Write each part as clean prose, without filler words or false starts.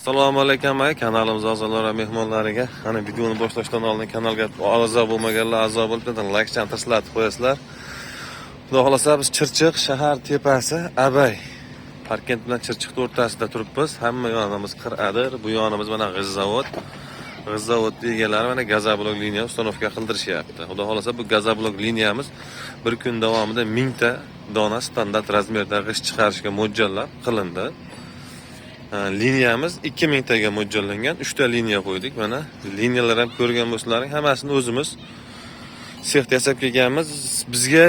Assalomu alaykum kanalimiz a'zolari va mehmonlariga. Mana videoni boshlashdan oldin kanalga a'zo bo'lmaganlar a'zo bo'lib, like-chani tashlatib qo'yasizlar. Xudo xolasa biz Chirchiq shahar tepasi Abay Parkent bilan Chirchiq o'rtasida turibmiz. Hamma yonimiz qir'adir. Bu yonimiz mana g'izavod. G'izavod egalari mana gazoblok liniya ustanovka qildirishyapti. Xudo xolasa bu gazoblok liniyamiz bir kun davomida 1000 ta dona standart razmerda g'isht chiqarishga mo'ljallab qilindi. Liniyamiz 2000 taga mo'ljallangan. 3 ta liniya qo'ydik. Mana liniyalar ham ko'rgan bo'lsalaring, hammasini o'zimiz sexda yasab kelganmiz. Bizga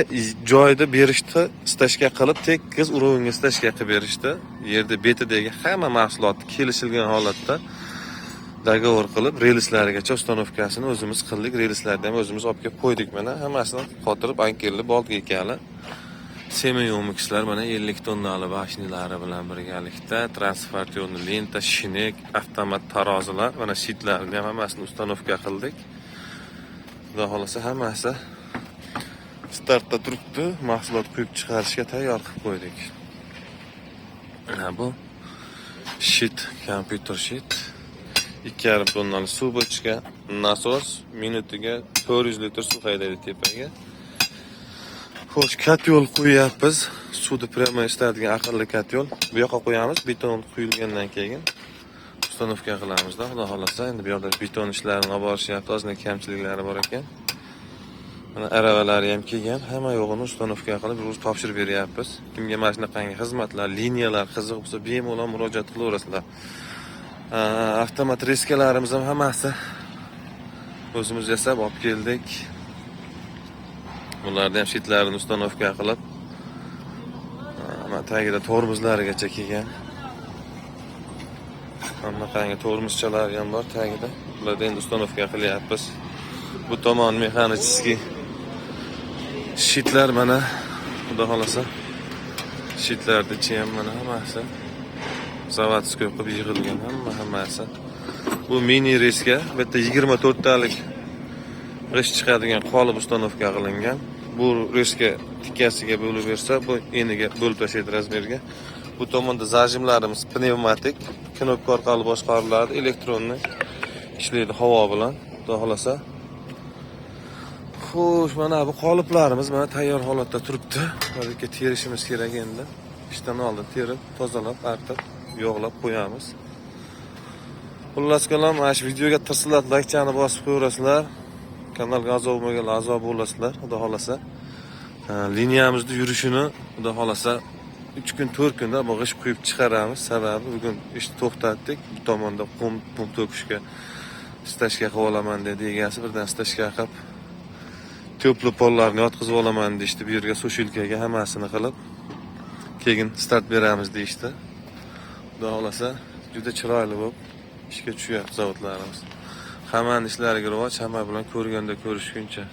joyda berishdi, stashka qilib, tekis urovingga stashka qilib berishdi. Yerda betidagi hamma mahsulotni kelishilgan holatda dogovor qilib, relislarigacha ustanovkasini o'zimiz qildik. Relislarni ham o'zimiz olib kelib qo'ydik. Mana hammasini qotirib, ankelli, boltga ekali. Semiyomixlar mana 50 tonnali mashinalari bilan birgalikda transformatorli lenta, shinek, avtomat tarozilar, mana shitlarni ham hammasini ustanovka qildik. Xudo xolasa hammasi startda turibdi. Mahsulot quyib chiqarishga tayyor qilib qo'ydik. Mana bu shit, kompyuter shit. 2,5 tonnali suv bochka, nasos, minutiga 400 litr suv haydaydi tepaga. Xo'sh, katyol qo'yapmiz. Suvni prema istadigan aqlli katyol. Bu yoqqa qo'yamiz, beton quyilgandan keyin ustanovka qilamiz-da. Xudo xolasa endi bu yerda beton ishlarini olib borishyapti, ozgina kamchiliklari bor ekan. Mana aravalari ham kelgan, hamma yo'g'ini ustanovka qilib o'z topshirib beryapmiz. Kimga mana shunaqangi xizmatlar, liniyalar qiziq bo'lsa, bemalol murojaat qilaverasizlar. Avtomat reskalarimiz ham hammasi o'zimiz yasab olib keldik. Bularni ham shitlarini ustanovka qilib, mana tagida tormozlarigacha kelgan. Hamma qangi tormozchalar ham bor tagida. Bularni endi ustanovka qilyapmiz. Bu tomon mexanichskiy shitlar mana, xudo xolasa shitlarni ichi ham mana hammasi zavodskiy qilib yig'ilgan, hammasi. Bu mini reska, bu yerda 24 talik g'isht chiqadigan qolip ustanovka qilingan. Bu reska tikkasiga bo'lib bersa, bu eniga bo'lib tashlaydi razmerga. Bu tomonda zajimlarimiz pnevmatik, knopka orqali boshqariladi, elektronli ishlaydi havo bilan. Xudo xolasa. Xo'sh, mana bu qoliplarimiz mana tayyor holatda turibdi. Bularga terishimiz kerak endi. Ishdan oldin terib, tozalab, artib, yog'lab qo'yamiz. Xullas kalom, mana shu videoga tirsilab like-chani bosib qo'yasizlar. Kanalga a'zo bo'lmaganlar a'zo bo'lasizlar, xudo xolasa. Liniyamizning yurishini xudo xolasa 3 kun, 4 kunda bu g'isht quyib chiqaramiz. Sababi bugun ishni to'xtatdik. Bu tomonda qum to'kishga stashka qilib olaman dedi egasi, birdan stashka qilib to'pli pollarni yotqizib olaman deydi. Bu yerga sushilkaga hammasini qilib keyin start beramiz deydi. Xudo xolasa juda chiroyli bo'lib ishga tushyapti zavodlarimiz. Hammaning ishlariga rivoj, hamma bilan ko'rganda ko'rishguncha.